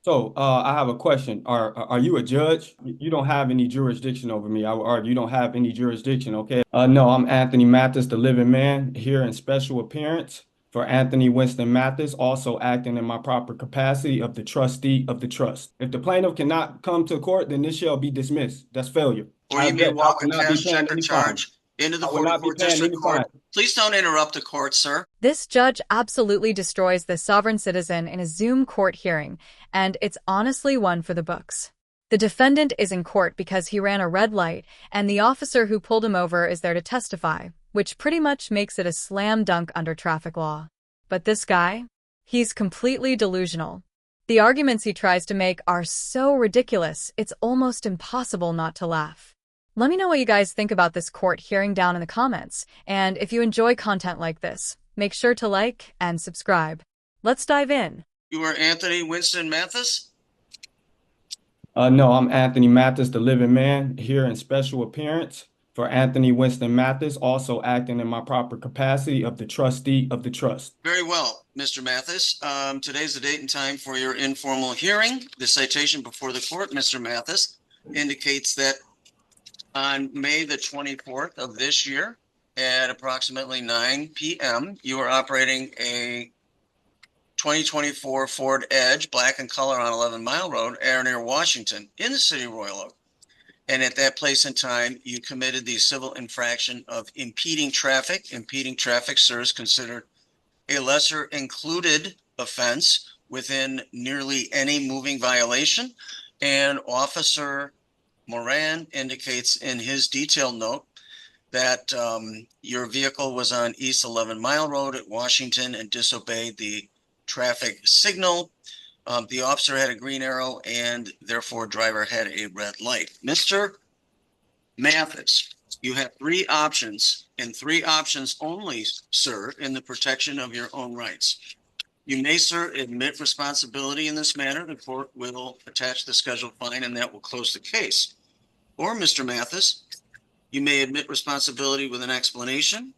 So, I have a question. Are you a judge? You don't have any jurisdiction over me. I would argue you don't have any jurisdiction, okay? No, I'm Anthony Mathis, the living man, here in special appearance for Anthony Winston Mathis, also acting in my proper capacity of the trustee of the trust. If the plaintiff cannot come to court, then this shall be dismissed. That's failure. Or I you may object. I walk a will not be cash paying check or any fine. charge into the I will not be 44th paying District any fine. Court. Please don't interrupt the court, sir. This judge absolutely destroys the sovereign citizen in a Zoom court hearing, and it's honestly one for the books. The defendant is in court because he ran a red light, and the officer who pulled him over is there to testify, which pretty much makes it a slam dunk under traffic law. But this guy? He's completely delusional. The arguments he tries to make are so ridiculous, it's almost impossible not to laugh. Let me know what you guys think about this court hearing down in the comments, and if you enjoy content like this, make sure to like and subscribe. Let's dive in. You are Anthony Winston Mathis? No, I'm Anthony Mathis, the living man, here in special appearance for Anthony Winston Mathis, also acting in my proper capacity of the trustee of the trust. Very well, Mr. Mathis. Today's the date and time for your informal hearing. The citation before the court, Mr. Mathis, indicates that on May the 24th of this year at approximately 9 p.m., you are operating a 2024 Ford Edge, black in color, on 11 Mile Road, near Washington, in the city of Royal Oak. And at that place and time, you committed the civil infraction of impeding traffic. Impeding traffic, sir, is considered a lesser included offense within nearly any moving violation. And Officer Moran indicates in his detailed note that your vehicle was on East 11 Mile Road at Washington and disobeyed the traffic signal. The officer had a green arrow and therefore driver had a red light. Mr. Mathis, you have three options and three options only, sir, in the protection of your own rights. You may, sir, admit responsibility in this matter. The court will attach the scheduled fine and that will close the case. Or, Mr. Mathis, you may admit responsibility with an explanation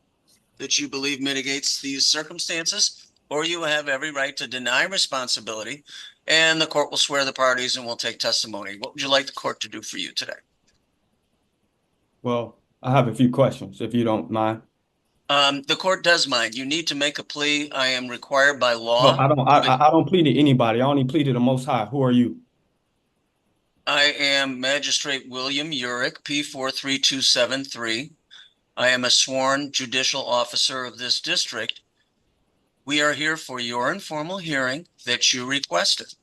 that you believe mitigates these circumstances, or you have every right to deny responsibility and the court will swear the parties and will take testimony. What would you like the court to do for you today? Well, I have a few questions, if you don't mind. The court does mind. You need to make a plea. I am required by No, law. I don't plead to anybody. I only plead to the Most High. Who are you? I am Magistrate William Urick, P43273. I am a sworn judicial officer of this district. We are here for your informal hearing that you requested.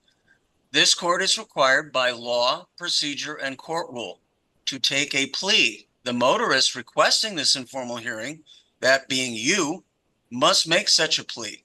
This court is required by law, procedure, and court rule to take a plea. The motorist requesting this informal hearing, that being you, must make such a plea.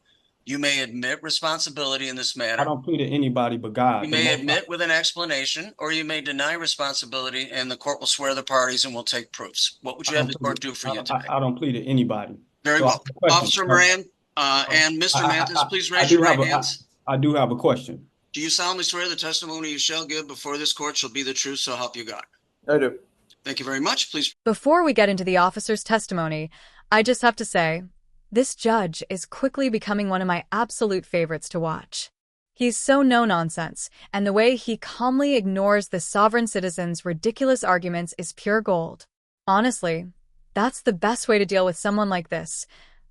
You may admit responsibility in this matter. I don't plead to anybody but God. You may admit with an explanation, or you may deny responsibility, and the court will swear the parties and will take proofs. What would you have the court do for you today? I don't plead to anybody. Very well. Officer Moran and Mr. Mathis, please raise your right hands. I do have a question. Do you solemnly swear the testimony you shall give before this court shall be the truth, so help you God? I do. Thank you very much. Please. Before we get into the officer's testimony, I just have to say, this judge is quickly becoming one of my absolute favorites to watch. He's so no-nonsense, and the way he calmly ignores the sovereign citizens' ridiculous arguments is pure gold. Honestly, that's the best way to deal with someone like this.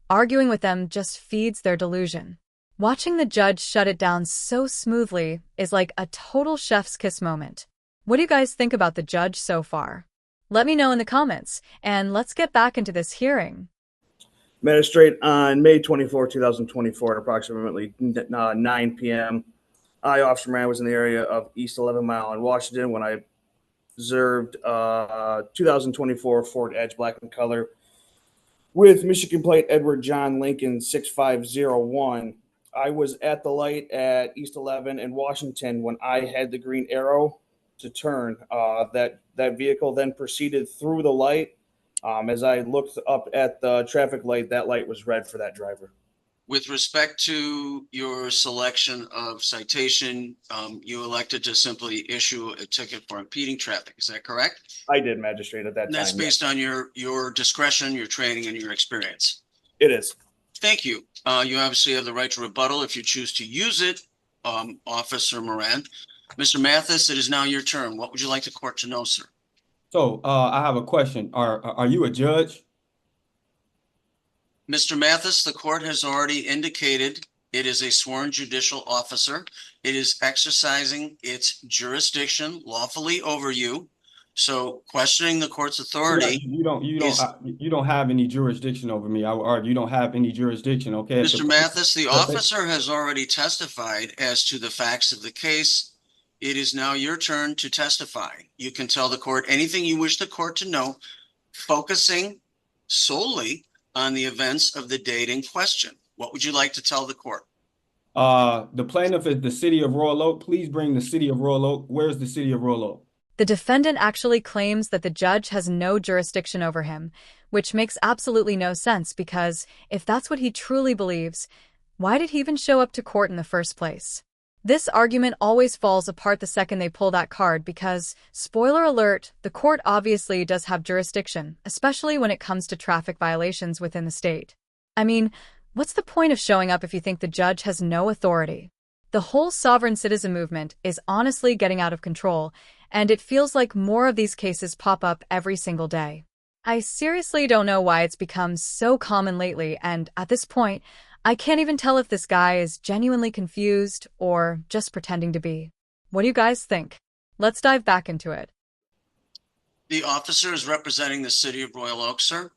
Arguing with them just feeds their delusion. Watching the judge shut it down so smoothly is like a total chef's kiss moment. What do you guys think about the judge so far? Let me know in the comments, and let's get back into this hearing. Magistrate, on May 24, 2024, at approximately 9 p.m., I, Officer Moran, was in the area of East 11 Mile in Washington when I observed 2024 Ford Edge, black in color, with Michigan plate Edward John Lincoln 6501. I was at the light at East 11 in Washington when I had the green arrow to turn. That vehicle then proceeded through the light. As I looked up at the traffic light, that light was red for that driver. With respect to your selection of citation, you elected to simply issue a ticket for impeding traffic. Is that correct? I did, Magistrate, at that time. And that's based on your discretion, your training, and your experience. It is. Thank you. You obviously have the right to rebuttal if you choose to use it. Officer Moran. Mr. Mathis, it is now your turn. What would you like the court to know, sir? So, I have a question. Are you a judge? Mr. Mathis, the court has already indicated it is a sworn judicial officer. It is exercising its jurisdiction lawfully over you. So questioning the court's authority. You don't have any jurisdiction over me. I would argue you don't have any jurisdiction. Okay. Mr. Mathis, the officer has already testified as to the facts of the case. It is now your turn to testify. You can tell the court anything you wish the court to know, focusing solely on the events of the date in question. What would you like to tell the court? The plaintiff is the city of Royal Oak. Please bring the city of Royal Oak. Where's the city of Royal Oak? The defendant actually claims that the judge has no jurisdiction over him, which makes absolutely no sense because if that's what he truly believes, why did he even show up to court in the first place? This argument always falls apart the second they pull that card because, spoiler alert, the court obviously does have jurisdiction, especially when it comes to traffic violations within the state. I mean, what's the point of showing up if you think the judge has no authority? The whole sovereign citizen movement is honestly getting out of control, and it feels like more of these cases pop up every single day. I seriously don't know why it's become so common lately, and at this point, I can't even tell if this guy is genuinely confused or just pretending to be. What do you guys think? Let's dive back into it. The officer is representing the city of Royal Oak, sir.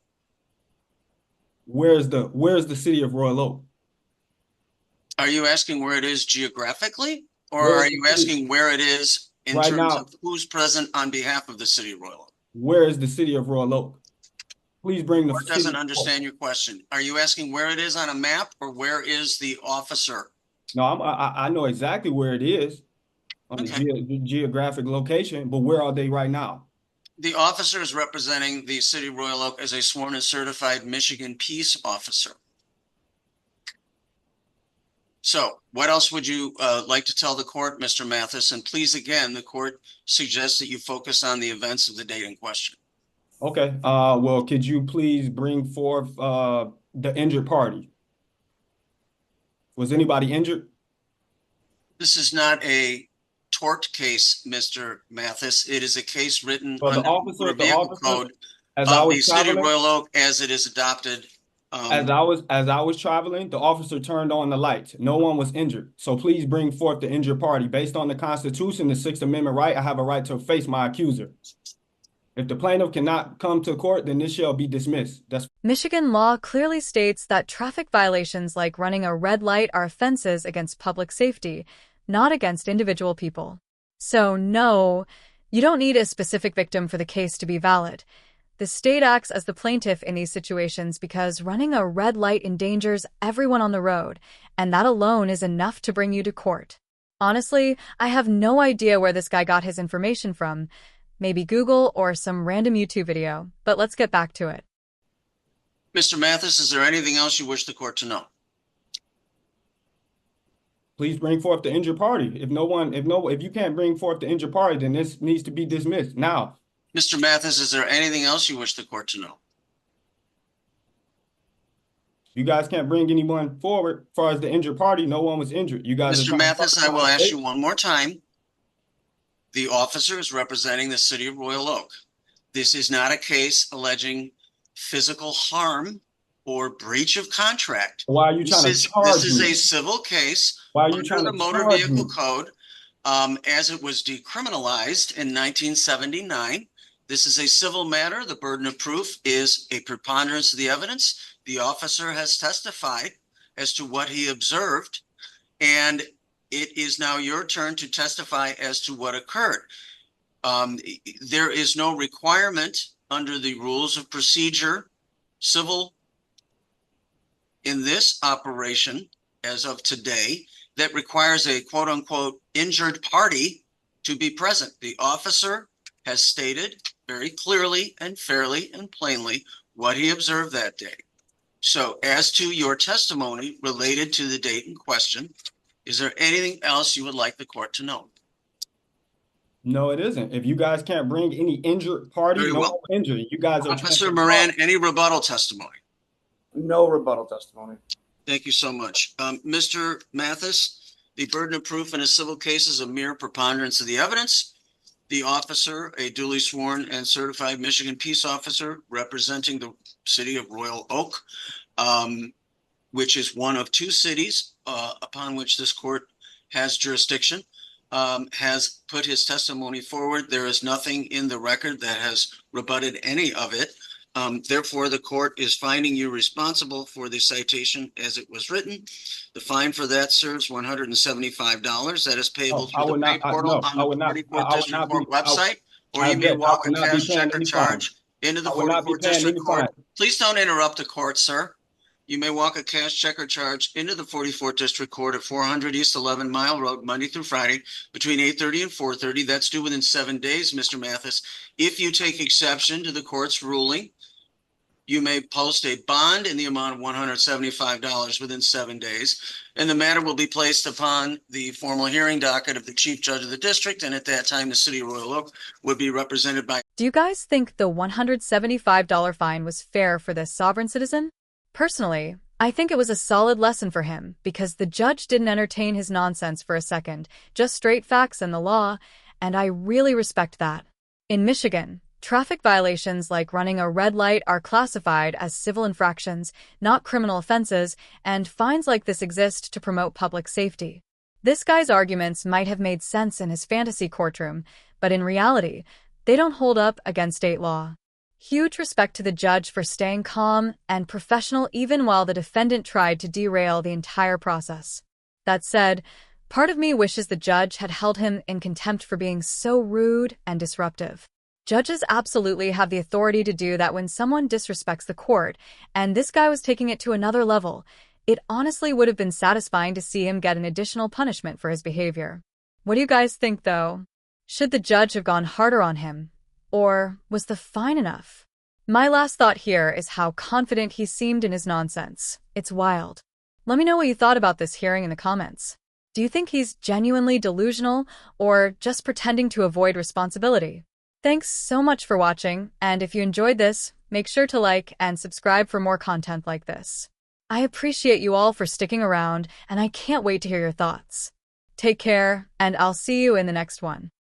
Where's the city of Royal Oak? Are you asking where it is geographically, or are you asking where it is in right terms now, of who's present on behalf of the city of Royal Oak? Where is the city of Royal Oak? Please bring the Court doesn't understand your question. Are you asking where it is on a map, or where is the officer? No, I know exactly where it is on the geographic location, but where are they right now? The officer is representing the city of Royal Oak as a sworn and certified Michigan peace officer. So what else would you like to tell the court, Mr. Mathis? And please, again, the court suggests that you focus on the events of the date in question. Okay. Well, could you please bring forth the injured party? Was anybody injured? This is not a tort case, Mr. Mathis. It is a case written under the vehicle code of the city of Royal Oak as it is adopted. As I was traveling, the officer turned on the lights. No one was injured. So please bring forth the injured party. Based on the Constitution, the Sixth Amendment right, I have a right to face my accuser. If the plaintiff cannot come to court, then this shall be dismissed. Michigan law clearly states that traffic violations like running a red light are offenses against public safety, not against individual people. So no, you don't need a specific victim for the case to be valid. The state acts as the plaintiff in these situations because running a red light endangers everyone on the road, and that alone is enough to bring you to court. Honestly, I have no idea where this guy got his information from. Maybe Google or some random YouTube video, but let's get back to it. Mr. Mathis, is there anything else you wish the court to know? Please bring forth the injured party. If you can't bring forth the injured party, then this needs to be dismissed now. Mr. Mathis, is there anything else you wish the court to know? You guys can't bring anyone forward as far as the injured party. No one was injured. You guys. Mr. Mathis, I will ask you one more time. The officer is representing the city of Royal Oak. This is not a case alleging physical harm or breach of contract. Why are you trying to charge me? This is a civil case under the Motor Vehicle Code as it was decriminalized in 1979. This is a civil matter. The burden of proof is a preponderance of the evidence. The officer has testified as to what he observed, and it is now your turn to testify as to what occurred. There is no requirement under the rules of procedure, civil, in this operation as of today, that requires a quote unquote injured party to be present. The officer has stated very clearly and fairly and plainly what he observed that day. So as to your testimony related to the date in question, is there anything else you would like the court to know? No, it isn't. If you guys can't bring any injured party, no one injured. You guys are. Officer Moran, any rebuttal testimony? No rebuttal testimony. Thank you so much. Mr. Mathis, The burden of proof in a civil case is a mere preponderance of the evidence. The officer, a duly sworn and certified Michigan peace officer representing the city of Royal Oak, which is one of two cities upon which this court has jurisdiction, has put his testimony forward. There is nothing in the record that has rebutted any of it. Therefore, the court is finding you responsible for the citation as it was written. The fine for that serves $175. That is payable I through would the pay not, I, portal no, on I the would not, 44th I would District not be, Court website, or I you may bet I walk would a not be cash paying check or any fine. charge into the I would not be 44th paying District any Court. fine. Please don't interrupt the court, sir. You may walk a cash check or charge into the 44th District Court at 400 East 11 Mile Road, Monday through Friday, between 8:30 and 4:30. That's due within 7 days, Mr. Mathis. If you take exception to the court's ruling, you may post a bond in the amount of $175 within 7 days, and the matter will be placed upon the formal hearing docket of the chief judge of the district, and at that time, the city of Royal Oak would be represented by. Do you guys think the $175 fine was fair for this sovereign citizen? Personally, I think it was a solid lesson for him because the judge didn't entertain his nonsense for a second, just straight facts and the law, and I really respect that. In Michigan, traffic violations like running a red light are classified as civil infractions, not criminal offenses, and fines like this exist to promote public safety. This guy's arguments might have made sense in his fantasy courtroom, but in reality, they don't hold up against state law. Huge respect to the judge for staying calm and professional even while the defendant tried to derail the entire process. That said, part of me wishes the judge had held him in contempt for being so rude and disruptive. Judges absolutely have the authority to do that when someone disrespects the court, and this guy was taking it to another level. It honestly would have been satisfying to see him get an additional punishment for his behavior. What do you guys think, though? Should the judge have gone harder on him? Or was the fine enough? My last thought here is how confident he seemed in his nonsense. It's wild. Let me know what you thought about this hearing in the comments. Do you think he's genuinely delusional or just pretending to avoid responsibility? Thanks so much for watching, and if you enjoyed this, make sure to like and subscribe for more content like this. I appreciate you all for sticking around, and I can't wait to hear your thoughts. Take care, and I'll see you in the next one.